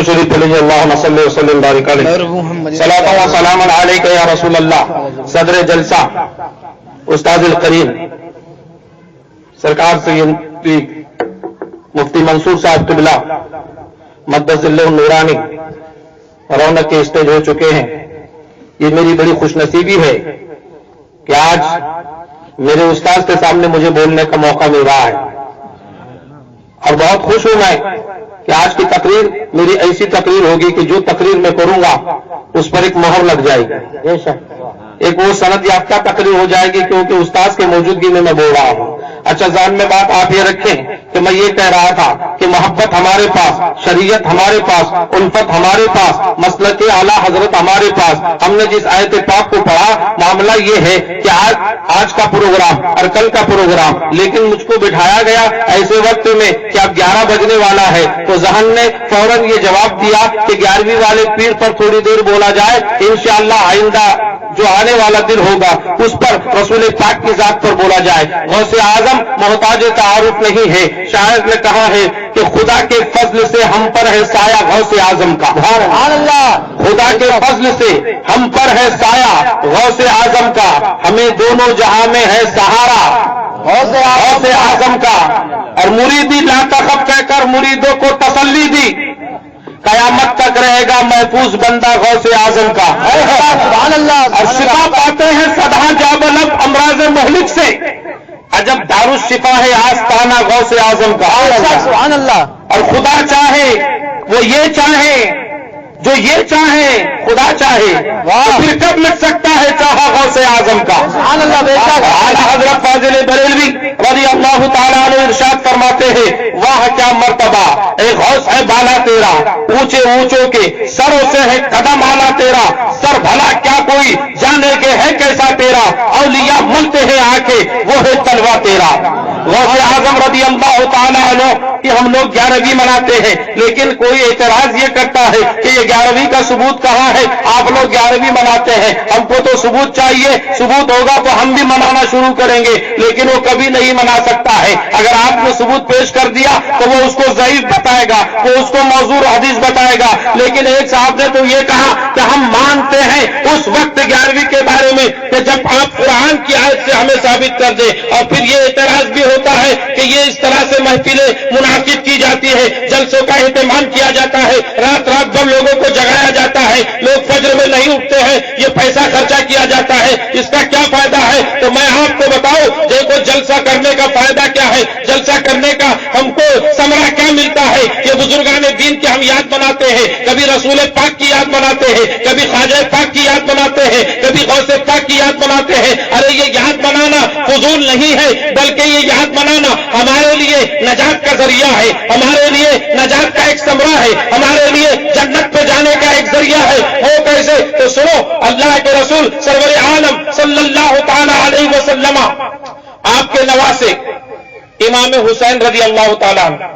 درود شریف پڑھ لیجیے. اللہم صلی وسلم بارک علیہ. صلاۃ و سلام علیک یا رسول اللہ. صدر جلسہ استاد الکریم سرکار سید مفتی منصور صاحب قبلہ مقدس اللہ النورانی رونق کے اسٹیج ہو چکے ہیں. یہ میری بڑی خوش نصیبی ہے کہ آج میرے استاد کے سامنے مجھے بولنے کا موقع مل رہا ہے, اور بہت خوش ہوں میں کہ آج کی تقریر میری ایسی تقریر ہوگی کہ جو تقریر میں کروں گا اس پر ایک مہر لگ جائے گی, ایک وہ سند یافتہ تقریر ہو جائے گی, کیونکہ استاد کے موجودگی میں بول رہا ہوں. اچھا, ذہن میں بات آپ یہ رکھیں کہ میں یہ کہہ رہا تھا کہ محبت ہمارے پاس, شریعت ہمارے پاس, الفت ہمارے پاس, مسلک اعلیٰ حضرت ہمارے پاس. ہم نے جس آیت پاک کو پڑھا, معاملہ یہ ہے کہ آج کا پروگرام اور کل کا پروگرام, لیکن مجھ کو بٹھایا گیا ایسے وقت میں کہ اب 11 بجنے والا ہے, تو ذہن نے فوراً یہ جواب دیا کہ 11ویں والے پیر پر تھوڑی دیر بولا جائے, انشاءاللہ آئندہ جو آنے والا دن ہوگا اس پر رسول پاک کی ذات پر بولا جائے. غوث اعظم محتاج تعارف نہیں ہے. شاعر نے کہا ہے کہ خدا کے فضل سے ہم پر ہے سایہ غوث اعظم کا. سبحان اللہ. خدا کے فضل سے ہم پر ہے سایہ غوث اعظم کا, ہمیں دونوں جہاں میں ہے سہارا غوث اعظم کا. اور مریدی لا تخف کہہ کر مریدوں کو تسلی دی, قیامت تک رہے گا محفوظ بندہ غوث اعظم کا. سبحان اللہ. اور شفا پاتے ہیں سدا جابلب امراض مہلک سے, عجب دارالشفا ہے آستانہ غوث اعظم کا. سبحان اللہ. اور خدا چاہے وہ یہ چاہے جو یہ چاہے, خدا چاہے تو پھر کب لگ سکتا ہے چاہا غوث اعظم کا. سبحان اللہ. اعلیٰ حضرت فاضل بریلوی رضی اللہ تعالیٰ عنہ ارشاد فرماتے ہیں, واہ کیا مرتبہ اے غوث ہے بالا تیرا, اونچے اونچوں کے سروں سے ہے قدم آلا تیرا, سر بھلا کیا کوئی جانے کے ہے کیسا تیرا, اولیاء ملتے ہیں آنکھیں وہ ہے تلوا تیرا. غوث اعظم رضی اللہ تعالیٰ عنہ کہ ہم لوگ 11ویں مناتے ہیں, لیکن کوئی اعتراض یہ کرتا ہے کہ یہ 11ویں کا ثبوت کہاں ہے, آپ لوگ 11ویں مناتے ہیں, ہم کو تو ثبوت چاہیے, ثبوت ہوگا تو ہم بھی منانا شروع کریں گے, لیکن وہ کبھی نہیں منا سکتا ہے. اگر آپ نے ثبوت پیش کر دیا تو وہ اس کو ضعیف بتائے گا, وہ اس کو موضوع حدیث بتائے گا. لیکن ایک صاحب نے تو یہ کہا کہ ہم مانتے ہیں اس وقت 11ویں کے بارے میں کہ جب آپ قرآن کی آیت سے ہمیں ثابت کر دیں. اور پھر یہ اعتراض بھی ہوتا ہے کہ یہ اس طرح سے محفلیں منعقد کی جاتی ہے, جلسوں کا اہتمام کیا جاتا ہے, رات رات بھر لوگوں کو جگایا جاتا ہے, لوگ فجر میں نہیں اٹھتے ہیں, یہ پیسہ خرچہ کیا جاتا ہے, اس کا کیا فائدہ ہے؟ تو میں آپ کو بتاؤں دیکھو جلسہ کرنے کا فائدہ کیا ہے, جلسہ کرنے کا ہم کو ثمرہ کیا ملتا ہے. یہ بزرگان دین کی ہم یاد بناتے ہیں, کبھی رسول پاک کی یاد بناتے ہیں, کبھی خواجہ پاک کی یاد بناتے ہیں, کبھی غوث پاک کی یاد بناتے ہیں. ارے یہ یاد بنانا فضول نہیں ہے, بلکہ یہ یاد بنانا ہمارے لیے نجات کا ذریعہ ہے, ہمارے لیے نجات کا ایک ثمرہ ہے, ہمارے لیے جنت پہ جانے کا ایک ذریعہ ہے. وہ کیسے؟ تو سنو, اللہ کے رسول سرور عالم صلی اللہ تعالی علیہ وسلم آپ کے نواسے امام حسین رضی اللہ تعالیٰ عنہ,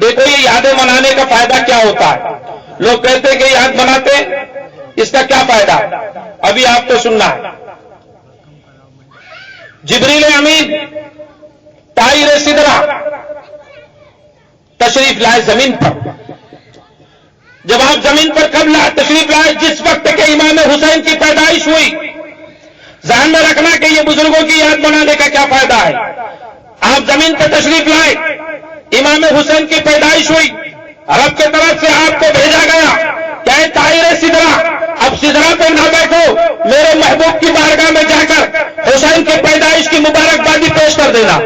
دیکھو یہ یادیں منانے کا فائدہ کیا ہوتا ہے. لوگ کہتے کہ یاد بناتے, اس کا کیا فائدہ؟ ابھی آپ کو سننا ہے. جبریل امین طائر سدرہ تشریف لائے زمین پر. جب آپ زمین پر کب تشریف لائے؟ جس وقت کے امام حسین کی پیدائش ہوئی. ذہن میں رکھنا کہ یہ بزرگوں کی یاد بنانے کا کیا فائدہ ہے. آپ زمین پر تشریف لائے, امام حسین کی پیدائش ہوئی, رب کی طرف سے آپ کو بھیجا گیا کہ طائر سدرہ, اب سدرہ پہ نہ بیٹھو, میرے محبوب کی بارگاہ میں جا کر حسین کی پیدائش کی مبارکبادی پیش کر دینا.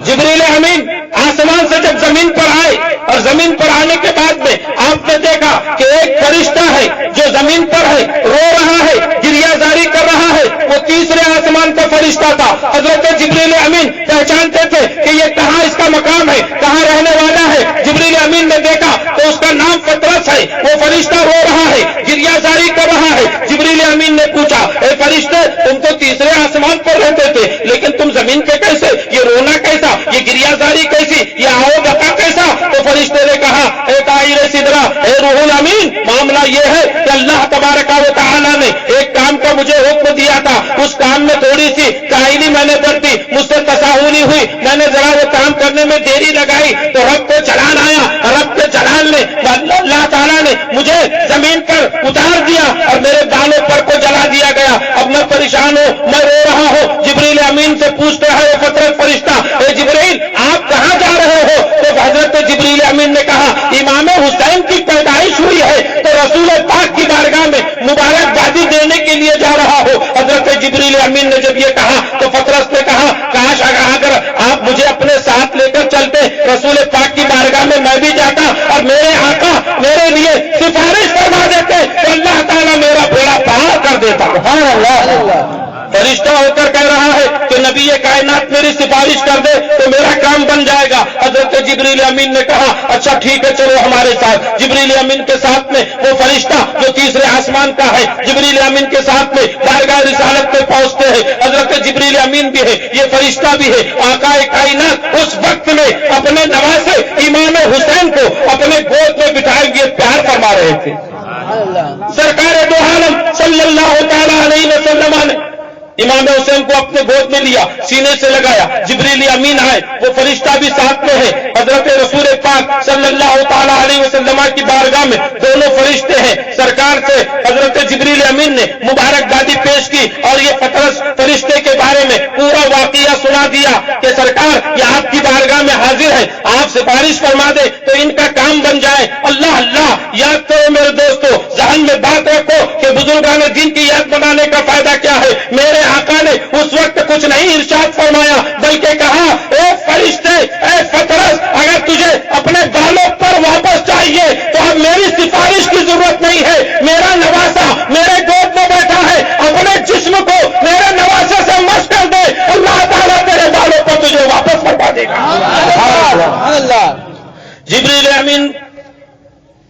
جبریل امین آسمان سے جب زمین پر آئے, اور زمین پر آنے کے بعد میں آپ نے دیکھا کہ ایک فرشتہ ہے جو زمین پر ہے, رو رہا ہے, گریہ زاری کر رہا ہے. وہ تیسرے آسمان کا فرشتہ تھا. حضرت جبریل امین پہچانتے تھے کہ یہ کہاں اس کا مقام ہے, کہاں رہنے والا ہے. جبریل امین نے دیکھا تو اس کا نام فطرت ہے. وہ فرشتہ رو رہا ہے, گریہ زاری کر رہا ہے. جبریل امین نے پوچھا, اے فرشتے, تم تو تیسرے آسمان پر رہتے تھے, لیکن تم زمین پہ کیسے؟ یہ رونا کیسا؟ یہ گریہ زاری کیسی؟ یہ آؤ بقا کیسا؟ تو فرشتے نے کہا, اے طائر سدرہ, اے روح الامین, معاملہ یہ ہے کہ اللہ تبارک و تعالیٰ نے ایک کام کا مجھے حکم دیا تھا. اس کام میں تھوڑی سی کاہلی میں نے برتی, مجھ سے تساہلی ہوئی, میں نے ذرا وہ کام کرنے میں دیری لگائی, تو رب کو چلان آیا. رب کے چلان نے اللہ تعالیٰ نے مجھے زمین پر اتار دیا اور میرے بالوں پر کو جلا دیا گیا، اب میں پریشان ہوں، میں رو رہا ہوں۔ جبریل امین سے پوچھتا ہے وہ فطرت فرشتہ، اے جبریل آپ کہاں جا رہے ہو؟ تو حضرت جبریل امین نے کہا امام حسین کی پیدائش ہوئی ہے تو رسول پاک کی بارگاہ میں مبارکبادی دینے کے لیے جا رہا ہو۔ حضرت جبریل امین نے جب یہ کہا تو فطرت نے کہا کاش اگر آپ مجھے اپنے ساتھ لے کر چلتے، رسول پاک کی بارگاہ میں بھی جاتا اور میرے آقا میرے لیے سفارش فرما دیتے تو اللہ تعالیٰ میرا بیڑا پار کر دیتا۔ سبحان اللہ۔ فرشتہ ہو کر کہہ رہا ہے کہ نبی کائنات میری سفارش کر دے تو میرا کام بن جائے گا۔ حضرت جبریل امین نے کہا اچھا ٹھیک ہے چلو ہمارے ساتھ۔ جبریل امین کے ساتھ میں وہ فرشتہ جو تیسرے آسمان کا ہے، جبریل امین کے ساتھ میں بارگاہ رسالت میں پہنچتے ہیں۔ حضرت جبریل امین بھی ہے، یہ فرشتہ بھی ہے۔ آقا کائنات اس وقت میں اپنے نواسے امام حسین کو اپنے گود میں بٹھائے ہوئے پیار فرما رہے تھے۔ سرکار دو عالم صلی اللہ تعالی علیہ وسلم نے امام حسین کو اپنے گود میں لیا، سینے سے لگایا، جبریل امین آئے، وہ فرشتہ بھی ساتھ میں ہے۔ حضرت رسول پاک صلی اللہ تعالی علیہ وسلم کی بارگاہ میں دونوں فرشتے ہیں۔ سرکار سے حضرت جبریل امین نے مبارکبادی پیش کی اور یہ فطرت فرشتے کے بارے میں پورا واقعہ سنا دیا کہ سرکار یہ آپ کی بارگاہ میں حاضر ہے، آپ سفارش فرما دے تو ان کا کام بن جائے۔ اللہ اللہ، یاد کرو میرے دوستو، ذہن میں بات رکھو کہ بزرگان دین کی یاد بنانے کا فائدہ کیا ہے۔ میرے آقا نے اس وقت کچھ نہیں ارشاد فرمایا بلکہ کہا اے فرشتے، اے فطرت، اگر تجھے اپنے بالوں پر واپس چاہیے تو اب میری سفارش کی ضرورت نہیں ہے، میرا نواسا میرے گود میں بیٹھا ہے، اپنے جسم کو میرے نواسے سے مس کر دے، اللہ تعالیٰ تیرے بالوں پر تجھے واپس فرما دے گا۔ جبریل امین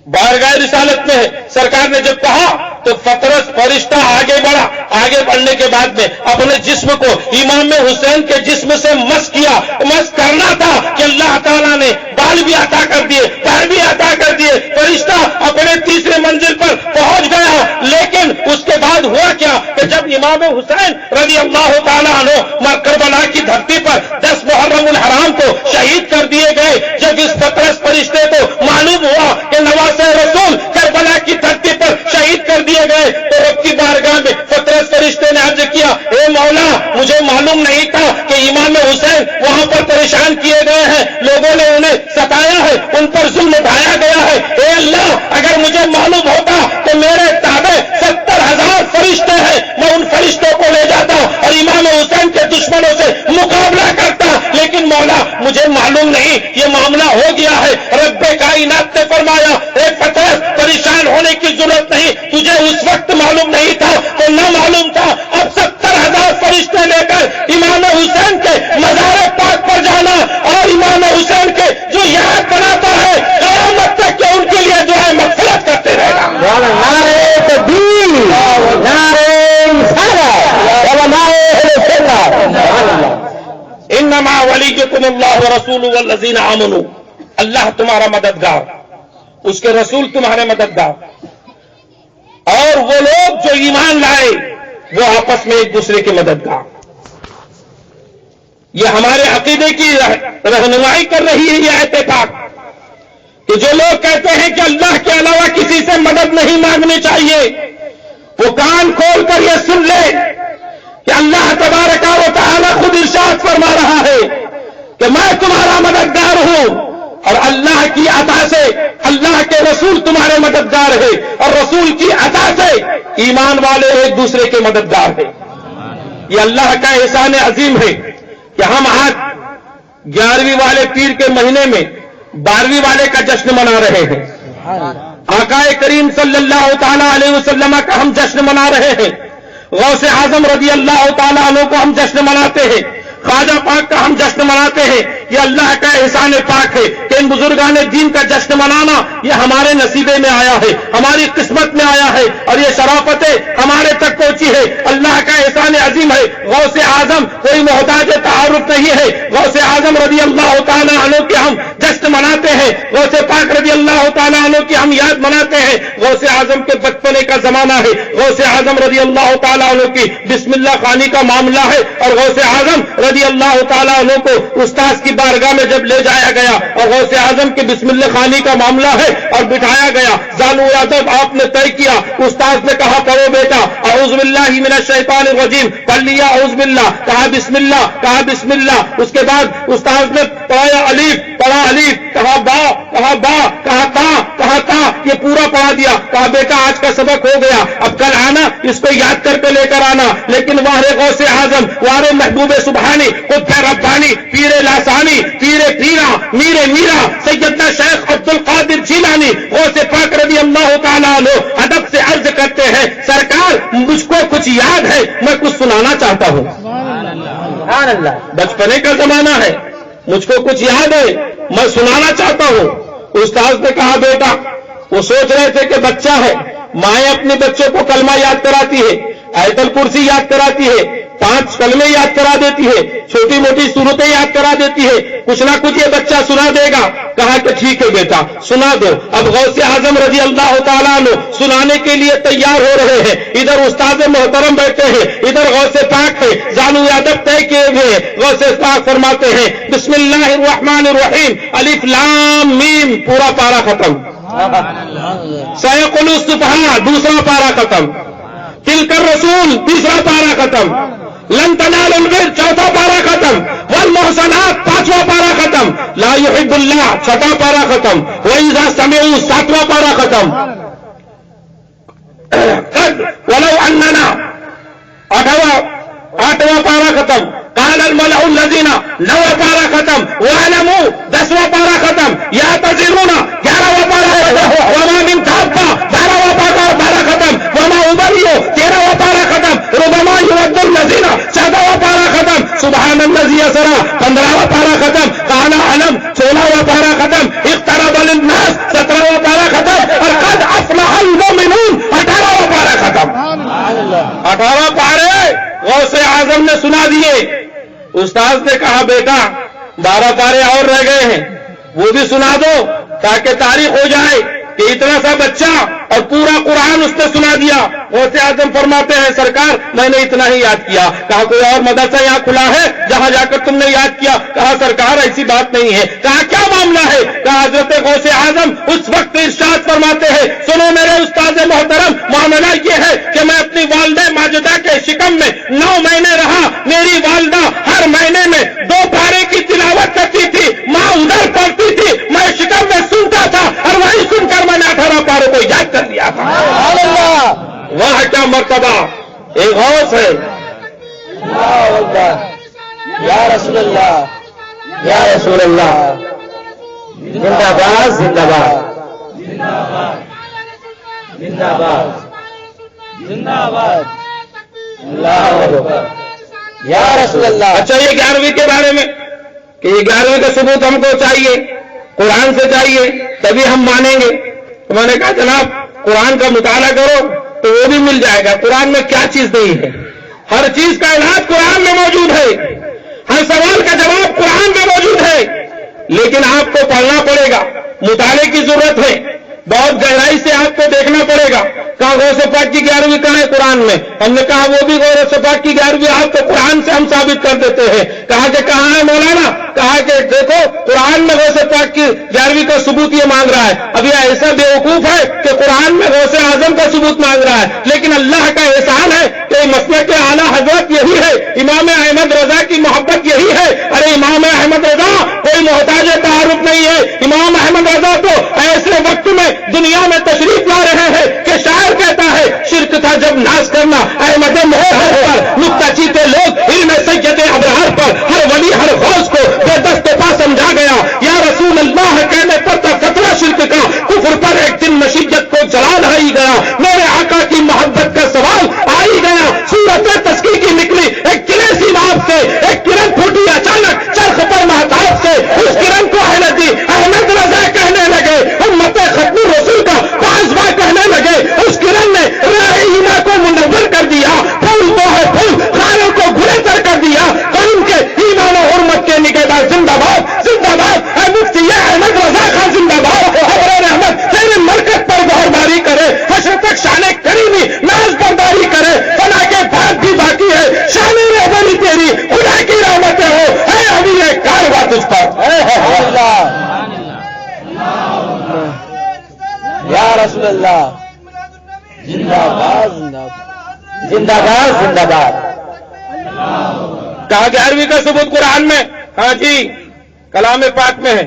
بارگاہ رسالت میں ہے، سرکار نے جب کہا تو فطرت فرشتہ آگے بڑھا، آگے بڑھنے کے بعد میں اپنے جسم کو امام حسین کے جسم سے مس کیا۔ مس کرنا تھا کہ اللہ تعالیٰ نے بال بھی عطا کر دیے، پیر بھی عطا کر دیے، فرشتہ اپنے تیسرے منزل پر پہنچ گیا۔ لیکن اس کے بعد ہوا کیا کہ جب امام حسین رضی اللہ تعالیٰ عنہ کربلا کی دھرتی پر 10 محرم الحرام کو شہید کر دیے گئے، جب اس فطرت فرشتے کو معلوم ہوا کہ نواز رسول کربلا کی دھرتی پر شہید کر دیے گئے تو رب کی بارگاہ میں فطرت فرشتے نے عرض کیا اے مولا، مجھے معلوم نہیں تھا کہ امام حسین وہاں پر پریشان کیے گئے ہیں، لوگوں نے انہیں ستایا ہے، ان پر ظلم ڈھایا گیا ہے۔ اے اللہ، اگر مجھے معلوم ہوتا تو میرے تابع 70,000 فرشتے ہیں، میں ان فرشتوں کو لے جاتا اور امام حسین کے دشمنوں سے مقابلہ کرتا، لیکن مولا مجھے معلوم نہیں، یہ معاملہ ہو گیا ہے۔ رب کائنات نے فرمایا اے فطرت، پریشان ہونے کی ضرورت نہیں، تجھے اس وقت معلوم نہیں تھا تو نہ معلوم تھا، اب 70,000 فرشتے لے کر امام حسین کے مزار پاک پر جانا اور امام حسین کے جو یاد بناتا ہے قیامت تک کہ ان کے لیے جو ہے مغفرت کرتے رہنا۔ نعرہ تکبیر، نعرہ رسالت، انما ولیکم اللہ ورسولہ والذین آمنوا، اللہ تمہارا مددگار، اس کے رسول تمہارے مددگار، اور وہ لوگ جو ایمان لائے وہ آپس میں ایک دوسرے کے مددگار۔ یہ ہمارے عقیدے کی رہنمائی کر رہی ہے یہ آیت پاک کہ جو لوگ کہتے ہیں کہ اللہ کے علاوہ کسی سے مدد نہیں مانگنی چاہیے، وہ کان کھول کر یہ سن لے کہ اللہ تبارک و تعالی خود ارشاد فرما رہا ہے کہ میں تمہارا مددگار ہوں، اور اللہ کی عطا سے اللہ کے رسول تمہارے مددگار ہے، اور رسول کی عطا سے ایمان والے ایک دوسرے کے مددگار ہیں۔ یہ اللہ کا احسان عظیم ہے کہ ہم آج 11ویں والے پیر کے مہینے میں 12ویں والے کا جشن منا رہے ہیں۔ آقا کریم صلی اللہ تعالی علیہ وسلم کا ہم جشن منا رہے ہیں، غوث اعظم رضی اللہ تعالی عنہ کو ہم جشن مناتے ہیں، خواجہ پاک کا ہم جشن مناتے ہیں۔ یہ اللہ کا احسان پاک ہے کہ ان بزرگان دین کا جشن منانا یہ ہمارے نصیبے میں آیا ہے، ہماری قسمت میں آیا ہے، اور یہ شرافتیں ہمارے تک پہنچی ہے۔ اللہ کا احسان عظیم ہے۔ غوث اعظم کوئی محتاج تعارف نہیں ہے، غوث اعظم رضی اللہ تعالیٰ عنہ کے ہم جشن مناتے ہیں، غوث پاک رضی اللہ تعالیٰ عنہ کی ہم یاد مناتے ہیں۔ غوث اعظم کے بچپنے کا زمانہ ہے، غوث اعظم رضی اللہ تعالیٰ عنہ کی بسم اللہ خوانی کا معاملہ ہے، اور غوث اعظم رضی اللہ تعالیٰ عنہ کو استاذ کی بارگاہ میں جب لے جایا گیا اور غوث اعظم کے بسم اللہ خانی کا معاملہ ہے اور بٹھایا گیا، زانو ادب آپ نے طے کیا، استاد نے کہا پڑھو بیٹا اعوذ باللہ من الشیطان الرجیم، پڑھ لیا اعوذ باللہ، کہا بسم اللہ، کہا بسم اللہ، اس کے بعد استاد نے پڑھایا الف، پڑھا الف، کہا با، کہا با، کہا تا، کہا تا، یہ پورا پڑھا دیا، کہا بیٹا آج کا سبق ہو گیا، اب کل آنا اس کو یاد کر کے لے کر آنا۔ لیکن واہ غوث اعظم، واہ محبوب سبحانی، قطب ربانی، پیر لاسانی، پیر پیرا، میر میرا، سیدنا شیخ عبد القادر جیلانی غوث پاک رضی اللہ تعالیٰ عنہ ادب سے عرض کرتے ہیں سرکار مجھ کو کچھ یاد ہے، میں کچھ سنانا چاہتا ہوں۔ سبحان اللہ، بچپنے کا زمانہ ہے، مجھ کو کچھ یاد ہے، میں سنانا چاہتا ہوں۔ استاد نے کہا بیٹا، وہ سوچ رہے تھے کہ بچہ ہے، مائیں اپنے بچوں کو کلمہ یاد کراتی ہے، آیت الکرسی یاد کراتی ہے، 5 کلمے یاد کرا دیتی ہے، چھوٹی موٹی صورتیں یاد کرا دیتی ہے، کچھ نہ کچھ یہ بچہ سنا دے گا۔ کہا کہ ٹھیک ہے بیٹا سنا دو۔ اب غوث اعظم رضی اللہ تعالیٰ عنہ سنانے کے لیے تیار ہو رہے ہیں، ادھر استاد محترم بیٹھے ہیں، ادھر غوث پاک ہے، زانو ادب طے کیے ہوئے۔ غوث پاک فرماتے ہیں بسم اللہ الرحمن الرحیم، الف لام میم، پورا پارا ختم۔ سیقول السفہاء، دوسرا پارا ختم۔ تلک الرسول، تیسرا پارا ختم۔ لن تنالوا البر، چوتھا پارا ختم۔ والمحصنات، 5واں پارا ختم۔ لا يحب اللہ، 6واں پارا ختم۔ وَإِذَا سَمِعُوا، 7واں پارا ختم۔ وَلَوْ أَنَّنَا، 8واں پارا ختم۔ قال الملأ الذين، 9واں پارا ختم۔ وَاعْلَمُوا، 10واں پارا ختم۔ يَعْتَذِرُونَ، 11واں پارا ختم۔ وَمَا مِنْ دَابَّةٍ، 12واں پارا ختم۔ وَمَا أُبَرِّئُ، 13واں پارا ختم۔ رُبَمَا يُوَدُّ الَّذِينَ، 14واں پارا ختم۔ سبحان الذي أسرى، 15واں پارا ختم۔ قال علم، 16واں پارا ختم۔ اقترب للناس، 17واں پارا ختم۔ اور قد أفلح المؤمنون، 18واں پارا ختم۔ 18 پارے غوث اعظم نے سنا دیے۔ استاد نے کہا بیٹا 12 پارے اور رہ گئے ہیں، وہ بھی سنا دو تاکہ تاریخ ہو جائے کہ اتنا سا بچہ اور پورا قرآن اس نے سنا دیا۔ غوث اعظم فرماتے ہیں سرکار میں نے اتنا ہی یاد کیا۔ کہا کوئی اور مدرسہ یہاں کھلا ہے جہاں جا کر تم نے یاد کیا؟ کہا سرکار ایسی بات نہیں ہے۔ کہا کیا معاملہ ہے؟ کہا حضرت غوث اعظم اس وقت ارشاد فرماتے ہیں سنو میرے استاد محترم، معاملہ یہ ہے کہ میں اپنی والدہ ماجدہ کے شکم میں 9 مہینے رہا۔ میری والدہ ہر مہینے میں 2 پارے کی تلاوت کرتی تھی، ماں ادھر پڑھتی تھی، میں شکم میں سنتا تھا اور وہی سن کر میں نے 18 پاروں کو یاد کر لیا تھا۔ واہ کیا مرتبہ ایک غوث ہے۔ یا رسول اللہ، یا رسول اللہ، زندہ باد، زندہ باد، زندہ باد، زندہ باد، اللہ اکبر، یا رسول اللہ۔ اچھا یہ 11ویں کے بارے میں کہ یہ 11ویں کا ثبوت ہم کو چاہیے، قرآن سے چاہیے تبھی ہم مانیں گے۔ تو میں نے کہا جناب قرآن کا مطالعہ کرو تو وہ بھی مل جائے گا۔ قرآن میں کیا چیز نہیں ہے؟ ہر چیز کا علاج قرآن میں موجود ہے، ہر سوال کا جواب قرآن میں موجود ہے، لیکن آپ کو پڑھنا پڑے گا، مطالعے کی ضرورت ہے، بہت گہرائی سے آپ کو دیکھنا پڑے گا۔ کہا غوث پاک کی 11ویں کہاں ہے قرآن میں؟ ہم نے کہا وہ بھی غوث پاک کی 11ویں آپ کو قرآن سے ہم ثابت کر دیتے ہیں۔ کہا کہ کہاں ہے مولانا؟ کہا کہ دیکھو قرآن میں غوث پاک کی 11ویں کا ثبوت یہ مانگ رہا ہے۔ اب یہ ایسا بیوقوف ہے کہ قرآن میں غوث اعظم کا ثبوت مانگ رہا ہے، لیکن اللہ کا احسان ہے کہ مسلک اعلیٰ حضرت یہی ہے، امام احمد رضا کی محبت یہی ہے۔ ارے امام احمد رضا کوئی محتاج تعارف نہیں ہے، امام احمد رضا تو ایسے وقت میں دنیا میں تشریف لا رہے ہیں کہ شاعر کہتا ہے شرک تھا جب ناز کرنا احمد محمد پر، نکتہ چیتے لوگ علم سید ابرار پر، ہر ولی ہر غوث کو بے دست پا سمجھا گیا۔ یا رسول اللہ کہنے پر تھا خطرہ شرک کا، کفر پر ایک دن مشیت کو جلال آ ہی گیا، میرے آقا کی محبت کا سوال آ ہی گیا۔ سورت تسکی کی نکلی ایک قلعے سی ناب سے، ایک کرن پھوٹی اچانک چرخ پر مہتاب سے، اس کرن کو اہل دی احمد رضا کہنے لگے، امت ختم رسول کا 5 بار کہنے لگے۔ اس کرن نے راہ کو منور کر دیا، پھول تو ہے پھول، خاروں کو گھرے تر کر دیا۔ قوم کے ایمان و حرمت کے نگہدار زندہ باد، زندہ باد، اے مفتی احمد رضا خان زندہ باد۔ ابرار احمد تیرے مرکز پر بہرداری کرے، حشر تک زندہ باد زندہ باد زندہ باد. کہا 11ویں کا ثبوت قرآن میں؟ ہاں جی کلام پاک میں ہے.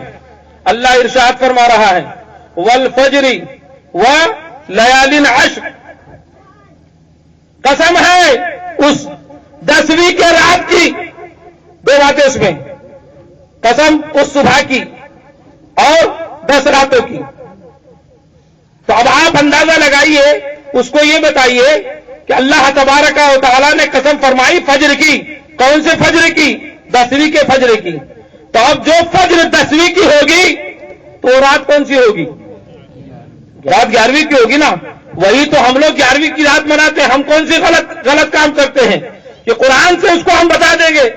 اللہ ارشاد فرما رہا ہے والفجر ولیال عشر، قسم ہے اس 10ویں کے رات کی. دو باتیں اس میں، قسم اس صبح کی اور 10 راتوں کی. تو اب آپ اندازہ لگائیے، اس کو یہ بتائیے کہ اللہ تبارک و تعالیٰ نے قسم فرمائی فجر کی. کون سے فجر کی؟ 10ویں کے فجر کی. تو اب جو فجر 10ویں کی ہوگی تو رات کون سی ہوگی؟ رات 11ویں کی ہوگی نا. وہی تو ہم لوگ 11ویں کی رات مناتے ہیں. ہم کون سی غلط کام کرتے ہیں کہ قرآن سے اس کو ہم بتا دیں گے.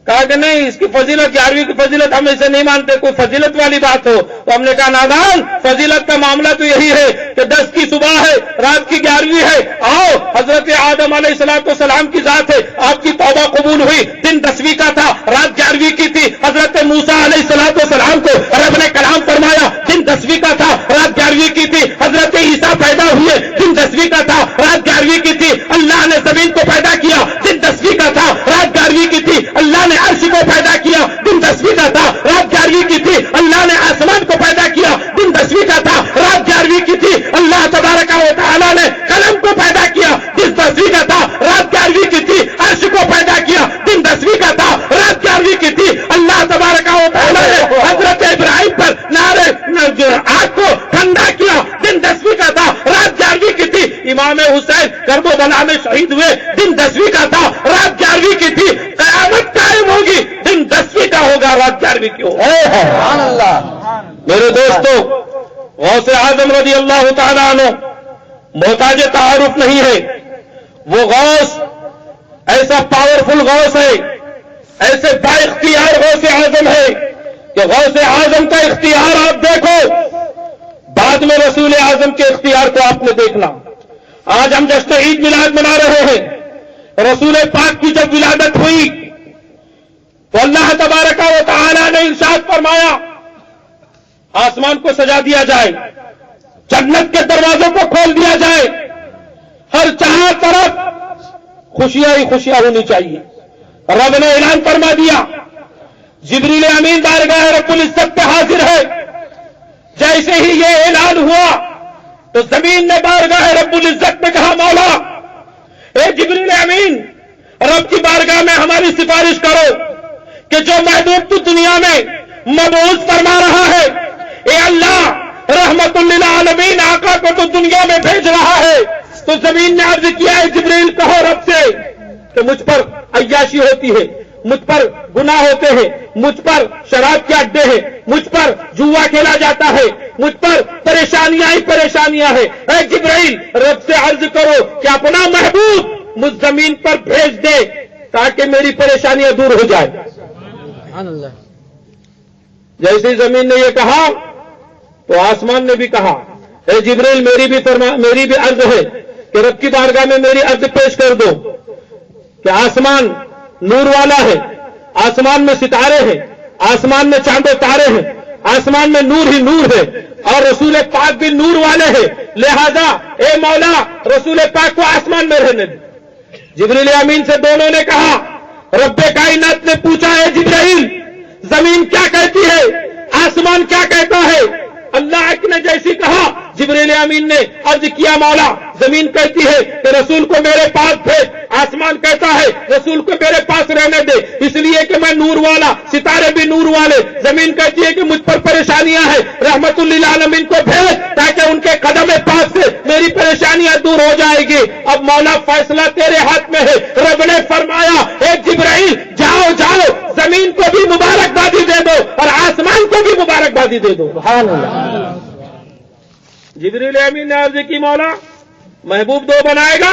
کہا کہ نہیں اس کی فضیلت 11ویں کی فضیلت ہم اسے نہیں مانتے، کوئی فضیلت والی بات ہو. تو ہم نے کہا نادان، فضیلت کا معاملہ تو یہی ہے کہ 10 کی صبح ہے، رات کی 11ویں ہے. آؤ حضرت آدم علیہ السلام کی ذات ہے، آپ کی توبہ قبول ہوئی، دن 10ویں کا تھا، رات 11ویں کی تھی. حضرت موسیٰ علیہ السلام کو رب نے کلام فرمایا، دن 10ویں کا تھا، رات 11ویں کی تھی. حضرت عیسیٰ پیدا ہوئے، دن 10ویں کا تھا، رات 11ویں کی تھی. اللہ نے زمین کو پیدا کیا، دن 10ویں کا تھا، رات 11ویں کی تھی. اللہ نے عرش کو پیدا کیا، دن 10ویں کا تھا، رات 11ویں کی تھی. اللہ نے آسمان کو پیدا کیا، دن 10ویں کا تھا، رات 11ویں کی تھی. اللہ تبارک و تعالیٰ نے قلم کو پیدا کیا، دن 10ویں کا تھا، رات 11ویں کی تھی. عرش کو پیدا کیا، دن 10ویں کا تھا، رات 11ویں کی تھی. اللہ تبارک و تعالیٰ نے حضرت ابراہیم پر آگ کو ٹھنڈا کیا، دن 10ویں کا تھا، رات 11ویں کی تھی. امام حسین کربلا میں شہید ہوئے، دن 10ویں کا تھا، رات 11ویں کی تھی. قیامت قائم ہوگی، دن 10ویں کا ہوگا، رات 11ویں کی ہوگی. سبحان اللہ. میرے دوستو، غوث اعظم رضی اللہ تعالیٰ عنہ محتاج تعارف نہیں ہے. وہ غوث ایسا پاورفل غوث ہے، ایسے با اختیار غوث اعظم ہے کہ غوث اعظم کا اختیار آپ دیکھو، بعد میں رسول اعظم کے اختیار کو آپ نے دیکھنا. آج ہم جشن عید میلاد منا رہے ہیں. رسول پاک کی جب ولادت ہوئی تو اللہ تبارک و تعالی نے ارشاد فرمایا آسمان کو سجا دیا جائے، جنت کے دروازوں کو کھول دیا جائے، ہر چار طرف خوشیاں ہی خوشیاں ہونی چاہیے. رب نے اعلان فرما دیا، جبریل امین بارگاہ رب العزت پہ حاضر ہے. جیسے ہی یہ اعلان ہوا تو زمین نے بارگاہ رب العزت میں کہا مولا اے جبریل امین، رب کی بارگاہ میں ہماری سفارش کرو کہ جو محبوب تو دنیا میں مبعوث فرما رہا ہے، اے اللہ رحمت للعالمین آقا کو تو دنیا میں بھیج رہا ہے. تو زمین نے عرض کیا ہے جبریل کہو رب سے کہ مجھ پر عیاشی ہوتی ہے، مجھ پر گناہ ہوتے ہیں، مجھ پر شراب کے اڈے ہیں، مجھ پر جوا کھیلا جاتا ہے، مجھ پر پریشانیاں ہی پریشانیاں ہیں. اے جبرائیل رب سے عرض کرو کہ اپنا محبوب مجھ زمین پر بھیج دے تاکہ میری پریشانیاں دور ہو جائے. سبحان اللہ. جیسے زمین نے یہ کہا تو آسمان نے بھی کہا اے جبرائیل میری بھی عرض ہے کہ رب کی بارگاہ میں میری عرض پیش کر دو کہ آسمان نور والا ہے، آسمان میں ستارے ہیں، آسمان میں چاند و تارے ہیں، آسمان میں نور ہی نور ہے اور رسول پاک بھی نور والے ہیں. لہذا اے مولا رسول پاک کو آسمان میں رہنے دے. جبریل امین سے دونوں نے کہا، رب کائنات نے پوچھا ہے جبرائیل زمین کیا کہتی ہے، آسمان کیا کہتا ہے؟ اللہ نے جیسی کہا جبریل امین نے عرض کیا مولا زمین کہتی ہے کہ رسول کو میرے پاس بھیج، آسمان کہتا ہے رسول کو میرے پاس رہنے دے اس لیے کہ میں نور والا، ستارے بھی نور والے. زمین کہتی ہے کہ مجھ پر پریشانیاں ہیں، رحمت للعالمین کو بھیج تاکہ ان کے قدم پاس سے میری پریشانیاں دور ہو جائے گی. اب مولا فیصلہ تیرے ہاتھ میں ہے. رب نے فرمایا اے جبرائیل جاؤ زمین کو بھی مبارکبادی دے دو اور آسمان کو بھی مبارکبادی دے دو. سبحان اللہ. جبریل امین نے عرض کی مولا محبوب دو بنائے گا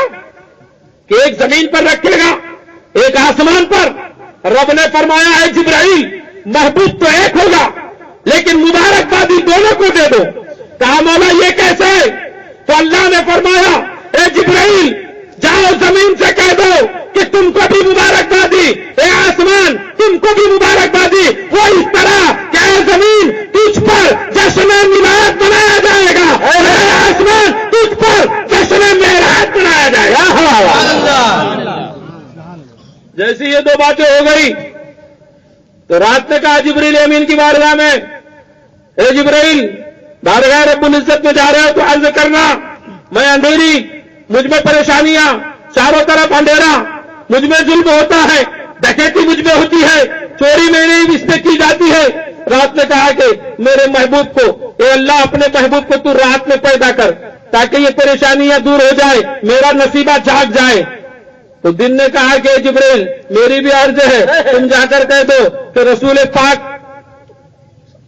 کہ ایک زمین پر رکھے گا ایک آسمان پر؟ رب نے فرمایا ہے جبرائیل محبوب تو ایک ہوگا لیکن مبارکبادی دونوں کو دے دو. کہا مولا یہ کیسے ہے؟ تو اللہ نے فرمایا اے جبرائیل جاؤ زمین سے کہہ دو کہ تم کو بھی مبارکبادی، اے آسمان تم کو بھی مبارکبادی. وہ اس طرح کہ زمین تجھ پر جشن میلاد منایا جائے گا، اے آسمان تجھ پر جشن معراج منایا جائے گا۔ جیسی یہ دو باتیں ہو گئی تو رات نے کہا جبریل امین کی بارگاہ میں، اے جبریل بارگاہ رب العزت میں جا رہے ہو تو عرض کرنا میں اندھیری، مجھ میں پریشانیاں، چاروں طرف اندھیرا، مجھ میں ظلم ہوتا ہے، ڈکیتی مجھ میں ہوتی ہے، چوری میرے اس پہ کی جاتی ہے۔ رات نے کہا کہ میرے محبوب کو، اے اللہ اپنے محبوب کو تو رات میں پیدا کر تاکہ یہ پریشانیاں دور ہو جائے، میرا نصیبہ جاگ جائے۔ تو دن نے کہا کہ جبریل میری بھی عرض ہے، تم جا کر کہہ دو کہ رسول پاک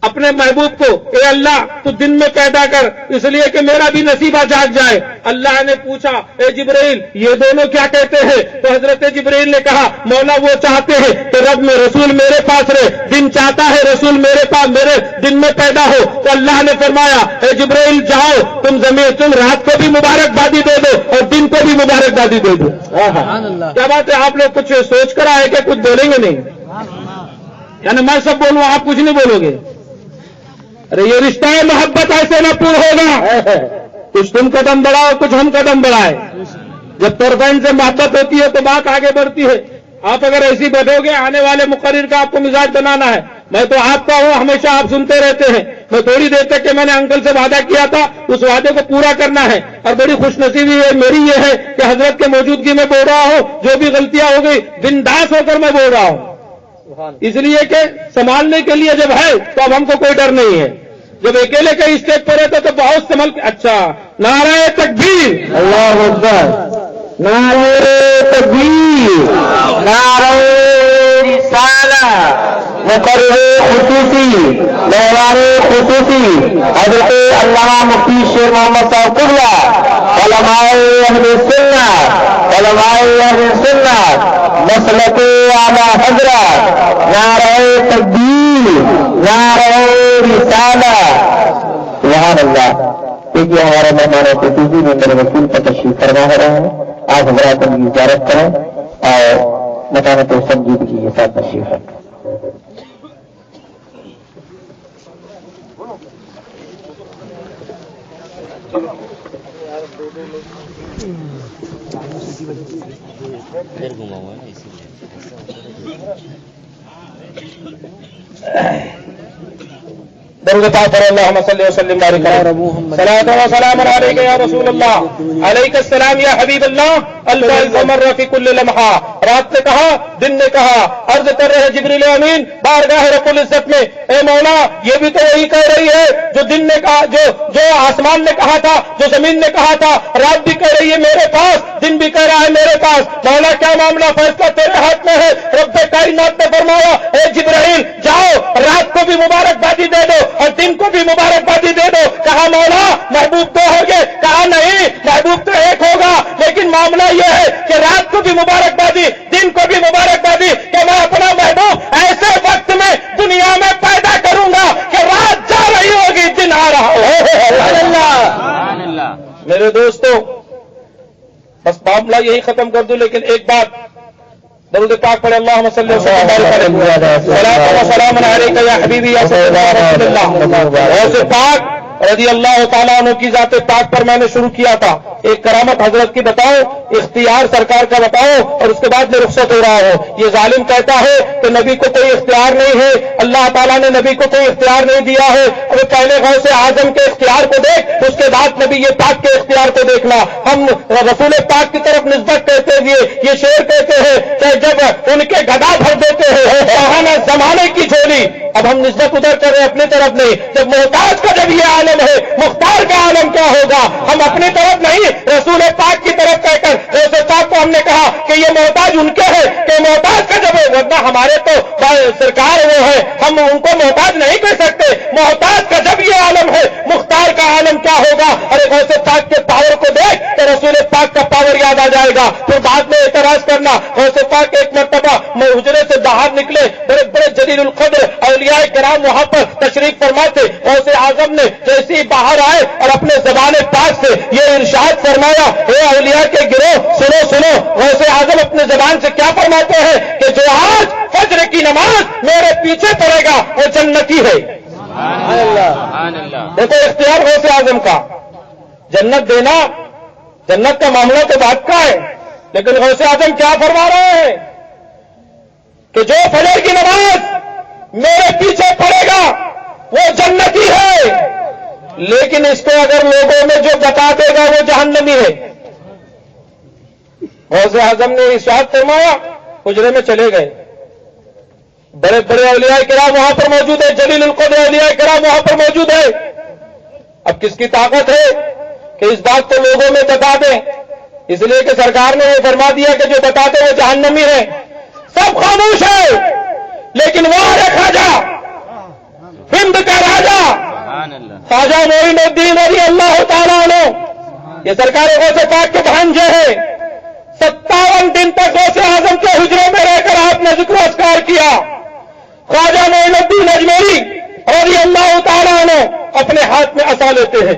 اپنے محبوب کو، اے اللہ تو دن میں پیدا کر اس لیے کہ میرا بھی نصیبہ جاگ جائے۔ اللہ نے پوچھا اے جبریل یہ دونوں کیا کہتے ہیں؟ تو حضرت جبریل نے کہا مولا وہ چاہتے ہیں کہ رب میں رسول میرے پاس رہے، دن چاہتا ہے رسول میرے پاس میرے دن میں پیدا ہو۔ تو اللہ نے فرمایا اے جبریل جاؤ تم رات کو بھی مبارکبادی دے دو اور دن کو بھی مبارکبادی دے دو۔ کیا بات ہے، آپ لوگ کچھ سوچ کر آئے کہ کچھ بولیں گے نہیں؟ یعنی میں سب بولوں آپ کچھ نہیں بولو گے؟ ارے یہ رشتہ ہے، محبت ایسے نہ پور ہوگا، کچھ تم قدم بڑھاؤ کچھ ہم قدم بڑھائے۔ جب طرفین سے محبت ہوتی ہے تو بات آگے بڑھتی ہے۔ آپ اگر ایسی بڑھو گے، آنے والے مقرر کا آپ کو مزاج بنانا ہے۔ میں تو آپ کا ہوں، ہمیشہ آپ سنتے رہتے ہیں۔ میں تھوڑی دیر تک کہ میں نے انکل سے وعدہ کیا تھا، اس وعدے کو پورا کرنا ہے، اور بڑی خوش نصیبی ہے میری یہ ہے کہ حضرت کے موجودگی میں بول رہا ہوں، جو بھی غلطیاں ہو گئی بنداس ہو کر میں بول رہا ہوں، اس لیے کہ سنبھالنے کے لیے جب ہے تو اب ہم کو کوئی ڈر نہیں ہے۔ جب اکیلے کہیں اسٹیج پر رہتے تو بہت سنبھل کے، اچھا نعرہ تکبیر، اللہ اکبر، نعرہ تکبیر، نعرہ رسالہ، مقرر خصوصی، مہمان خصوصی حضرت علامہ مفتی شیر محمد صاحب قبلہ، علماء اہل سنت، علماء اہل سنت، مسلک اعلی حضرت، نعرہ تکبیر، نعرہ رسالہ، سبحان اللہ۔ دیکھیے ہمارے مہمانوں کو تیزی میں میرے وکیل پر تشریف فرما رہے ہیں، آپ حضرات ان کی اجازت کریں اور مکانت سنجیدگی کے ساتھ تشریف رکھیں۔ درود پاک پر اللہم صلی وسلم بارک علیہ، صلاۃ و سلام علیک یا رسول اللہ، علیک السلام یا حبیب اللہ، الفاظ مرہ فی کل لمحہ۔ رات نے کہا دن نے کہا، عرض کر رہے جبریل امین بارگاہ رب العزت میں، اے مولا یہ بھی تو وہی کہہ رہی ہے جو دن نے کہا، جو آسمان نے کہا تھا، جو زمین نے کہا تھا، رات بھی کہہ رہی ہے میرے پاس، دن بھی کہہ رہا ہے میرے پاس۔ مولا کیا معاملہ، فیصلہ تیرے ہاتھ میں ہے۔ رب کائنات نے فرمایا اے جبرائیل جاؤ رات کو بھی مبارکبادی دے دو اور دن کو بھی مبارکبادی دے دو۔ کہا مولا محبوب تو ہوگے، کہا نہیں محبوب تو ایک ہوگا، لیکن معاملہ یہ ہے کہ رات کو بھی مبارکبادی دن کو بھی مبارکبادی، کہ میں اپنا محبوب ایسے وقت میں دنیا میں پیدا کروں گا کہ رات جا رہی ہوگی دن آ رہا ہوگا۔ میرے دوستو بس معاملہ یہی ختم کر دوں، لیکن ایک بات درود پاک پڑھے اللہم صلی وسلم صلاۃ و سلام علیک یا حبیبی یا سیدنا رسول اللہ۔ غوث پاک رضی اللہ تعالیٰ عنہ کی ذات پاک پر میں نے شروع کیا تھا، ایک کرامت حضرت کی بتاؤ، اختیار سرکار کا بتاؤ، اور اس کے بعد میں رخصت ہو رہا ہوں۔ یہ ظالم کہتا ہے کہ نبی کو کوئی اختیار نہیں ہے، اللہ تعالیٰ نے نبی کو کوئی اختیار نہیں دیا ہے۔ اب پہلے غوث اعظم کے اختیار کو دیکھ، اس کے بعد نبی یہ پاک کے اختیار کو دیکھنا۔ ہم رسول پاک کی طرف نسبت کرتے ہوئے یہ شعر کہتے ہیں کہ جب ان کے گدا بھر دیتے ہیں زمانے کی جھولی، اب ہم نسبت ادھر کر رہے ہیں اپنی طرف نہیں۔ جب محتاج کا جب یہ عالم ہے، مختار کا عالم کیا ہوگا؟ ہم اپنی طرف نہیں رسول پاک کی طرف کہہ کر رسول پاک کو ہم نے کہا کہ یہ محتاج ان کے ہے، کہ محتاج کا جب ہے، ورنہ ہمارے تو سرکار وہ ہے، ہم ان کو محتاج نہیں کہہ سکتے۔ محتاج کا جب یہ عالم ہے، مختار کا عالم کیا ہوگا؟ ارے غوث پاک کے پاور کو دیکھ کہ رسول پاک کا پاور یاد آ جائے گا، پھر بعد میں اعتراض کرنا۔ غوث پاک ایک مرتبہ حجرے سے باہر نکلے، بڑے بڑے جلیل القدر اولیاء کرام وہاں پر تشریف فرما تھے۔ غوث اعظم نے جیسے ہی باہر آئے اور اپنے زبان پاک سے یہ ارشاد فرمایا، اے اولیاء کے گروہ سنو سنو۔ غوث اعظم اپنے زبان سے کیا فرماتے ہیں کہ جو آج فجر کی نماز میرے پیچھے پڑے گا وہ جنتی ہے۔ دیکھو اختیار غوث اعظم کا، جنت دینا، جنت کا معاملہ تو بات کا ہے، لیکن غوث اعظم کیا فرما رہے ہیں کہ جو فجر کی نماز میرے پیچھے پڑے گا وہ جنتی ہے، لیکن اس کو اگر لوگوں میں جو بتا دے گا وہ جہنمی ہے۔ غوث اعظم نے ارشاد فرمایا، حجرے میں چلے گئے، بڑے بڑے اولیاء کرام وہاں پر موجود ہے، جلیل القدر اولیاء کرام وہاں پر موجود ہے۔ اب کس کی طاقت ہے کہ اس بات کو لوگوں میں بتا دیں؟ اس لیے کہ سرکار نے یہ فرما دیا کہ جو بتاتے وہ جہنمی ہے، سب خاموش ہے، لیکن وہ ہے خواجہ ہند کا راجا خواجہ معین الدین رضی اللہ تعالیٰ عنہ، یہ سرکار غوث پاک کے بھانجے ہیں۔ 57 دن تک غوث اعظم کے حجرے میں رہ کر آپ نے ذکر و اذکار کیا۔ خواجہ معین الدین اجمیری رضی اللہ تعالیٰ عنہ اپنے ہاتھ میں عصا لیتے ہیں،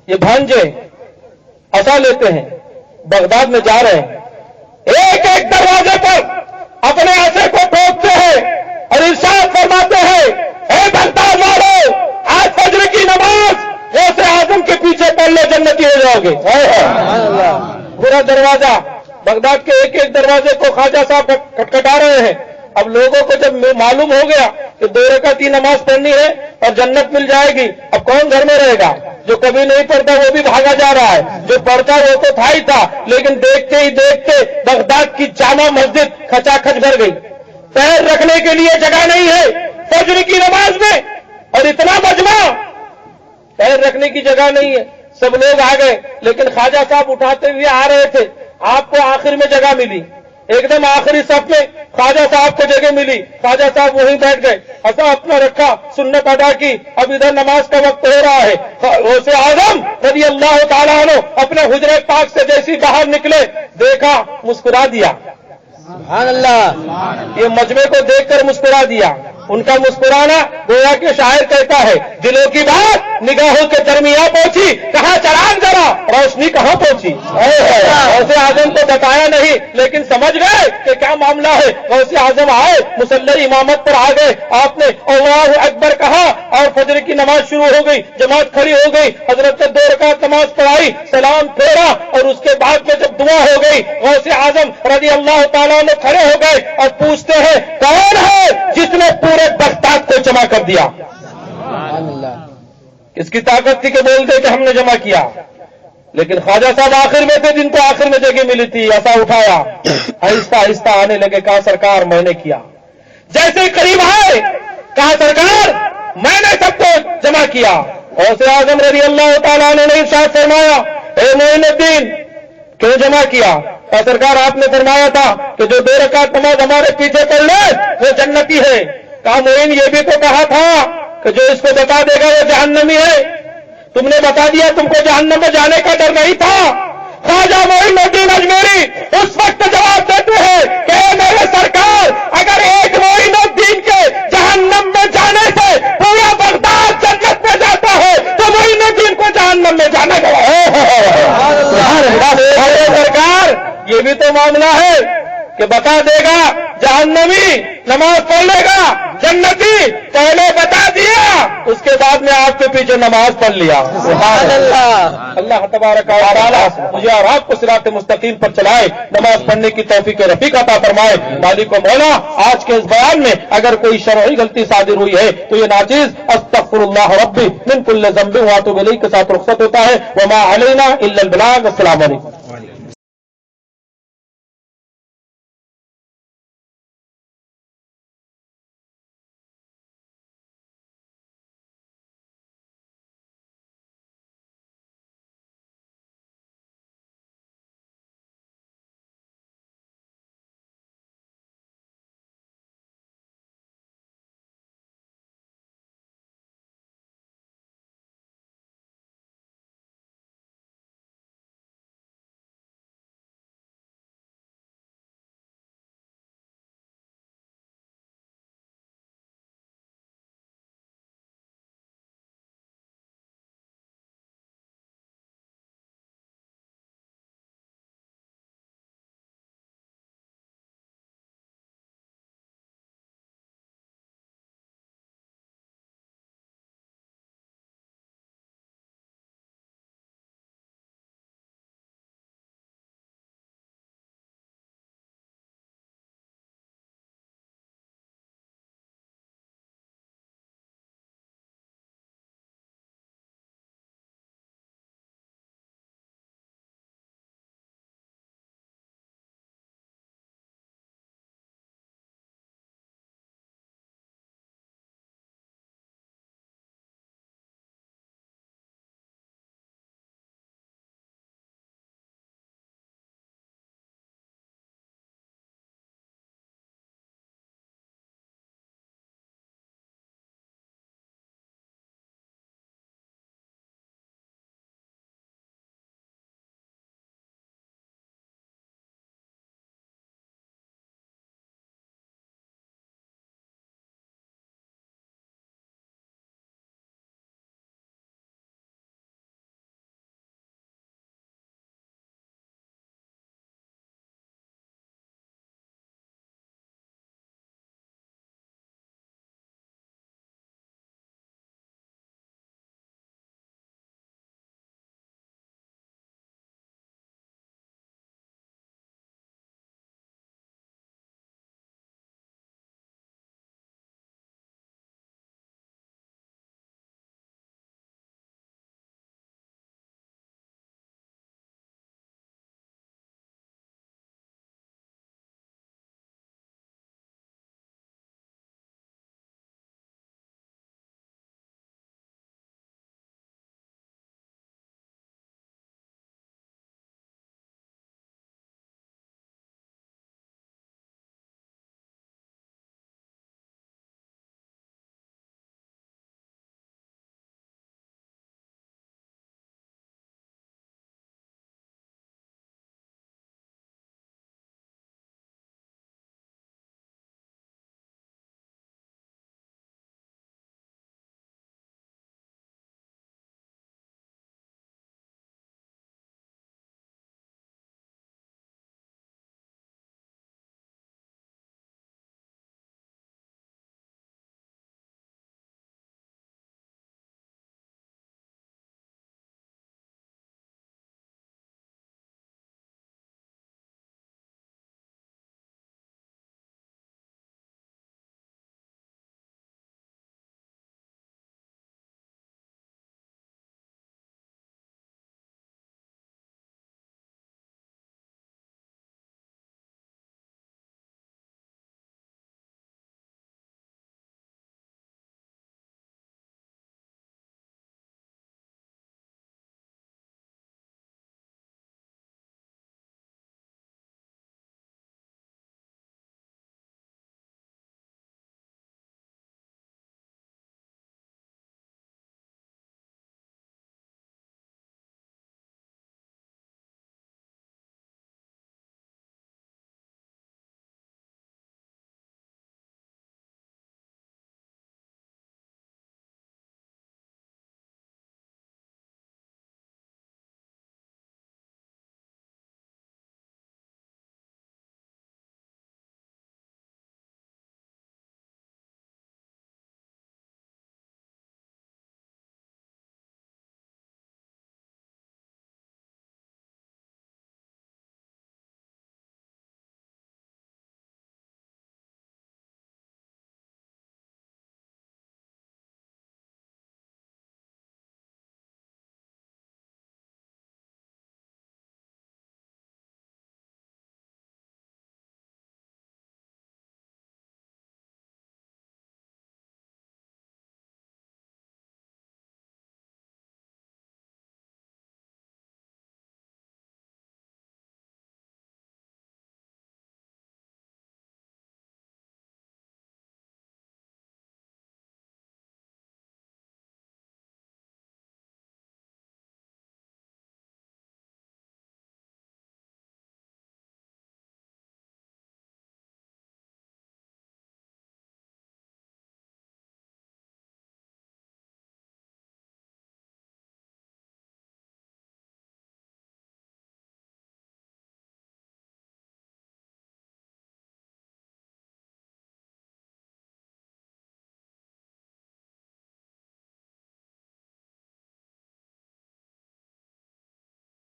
یہ بھانجے عصا لیتے ہیں، بغداد میں جا رہے ہیں، ایک ایک دروازے پر اپنے عصے کو ٹھوکتے ہیں اور ارشاد فرماتے ہیں، اے بغداد والو، آج فجر کی نماز غوث اعظم کے پیچھے پڑھ لو، جنتی ہو جاؤ گے۔ پورا دروازہ، بغداد کے ایک ایک دروازے کو خواجہ صاحب کھٹکھٹا رہے ہیں۔ اب لوگوں کو جب معلوم ہو گیا کہ 2 رکعت کی نماز پڑھنی ہے اور جنت مل جائے گی، اب کون گھر میں رہے گا؟ جو کبھی نہیں پڑھتا وہ بھی بھاگا جا رہا ہے، جو پڑھتا وہ تو تھا ہی تھا، لیکن دیکھتے ہی دیکھتے بغداد کی جامع مسجد کھچا کھچ بھر گئی، پیر رکھنے کے لیے جگہ نہیں ہے فجر کی نماز میں، اور اتنا مجمع، پیر رکھنے کی جگہ نہیں ہے، سب لوگ آ گئے، لیکن خواجہ صاحب اٹھاتے ہوئے آ رہے تھے، آپ کو آخر میں جگہ ملی، ایک دم آخری صف میں خواجہ صاحب کو جگہ ملی، خواجہ صاحب وہیں بیٹھ گئے، عصا اپنا رکھا، سنت ادا کی، اب ادھر نماز کا وقت ہو رہا ہے۔ غوث اعظم رضی اللہ تعالیٰ عنہ اپنے حجرے پاک سے جیسی باہر نکلے، دیکھا، مسکرا دیا، سبحان اللہ، یہ مجمع کو دیکھ کر مسکرا دیا۔ ان کا مسکرانا گویا کہ شاعر کہتا ہے، دلوں کی بات نگاہوں کے درمیان پہنچی، کہاں چراغ ذرا روشنی کہاں پہنچی۔ غوث اعظم کو بتایا نہیں، لیکن سمجھ گئے کہ کیا معاملہ ہے۔ غوث اعظم آئے، مسلح امامت پر آ گئے، آپ نے اللہ اکبر کہا اور فجر کی نماز شروع ہو گئی، جماعت کھڑی ہو گئی، حضرت نے 2 رکعت نماز پڑھائی، سلام پھیرا، اور اس کے بعد میں جب دعا ہو گئی، غوث اعظم رضی اللہ تعالیٰ عنہ کھڑے ہو گئے اور پوچھتے ہیں، کون ہے جس نے پورے بغداد کو جمع کر دیا؟ کس کی طاقت تھی کہ بولتے کہ ہم نے جمع کیا؟ لیکن خواجہ صاحب آخر میں تھے، جن کو آخر میں جگہ ملی تھی، ایسا اٹھایا، آہستہ آہستہ آنے لگے، کہا سرکار میں نے کیا۔ جیسے قریب آئے، کہا سرکار میں نے سب کو جمع کیا۔ غوث اعظم رضی اللہ تعالیٰ نے ارشاد فرمایا، اے معین الدین کیوں جمع کیا؟ کہا سرکار آپ نے فرمایا تھا کہ جو 2 رکعت نماز ہمارے پیچھے پڑھ لے وہ جنتی ہے۔ کہا معین یہ بھی تو کہا تھا کہ جو اس کو بتا دے گا وہ جہنمی ہے، تم نے بتا دیا، تم کو جہنم میں جانے کا ڈر نہیں تھا۔ خواجہ معین الدین اجمیری اس وقت جواب دیتے ہیں کہ اے میرے سرکار، اگر ایک معین الدین کے جہنم میں جانے سے پورا بغداد جنت میں جاتا ہے تو معین الدین کو جہنم میں جانا ارے سرکار یہ بھی تو معاملہ ہے کہ بتا دے گا جہنمی، نماز پڑھ لے گا جنتی، پہلے بتا دیا، اس کے بعد میں آپ کے پیچھے نماز پڑھ لیا۔ سبحان اللہ۔ اللہ تبارک و تعالی مجھے اور آپ کو صراط مستقیم پر چلائے، نماز پڑھنے کی توفیق رفیق عطا فرمائے۔ مالک و مولا آج کے اس بیان میں اگر کوئی شرعی غلطی صادر ہوئی ہے تو یہ ناچیز استغفر اللہ ربی من کل ذنب واتوب الیہ کے ساتھ رخصت ہوتا ہے۔ وما علینا الا البلاغ۔ السلام علیکم۔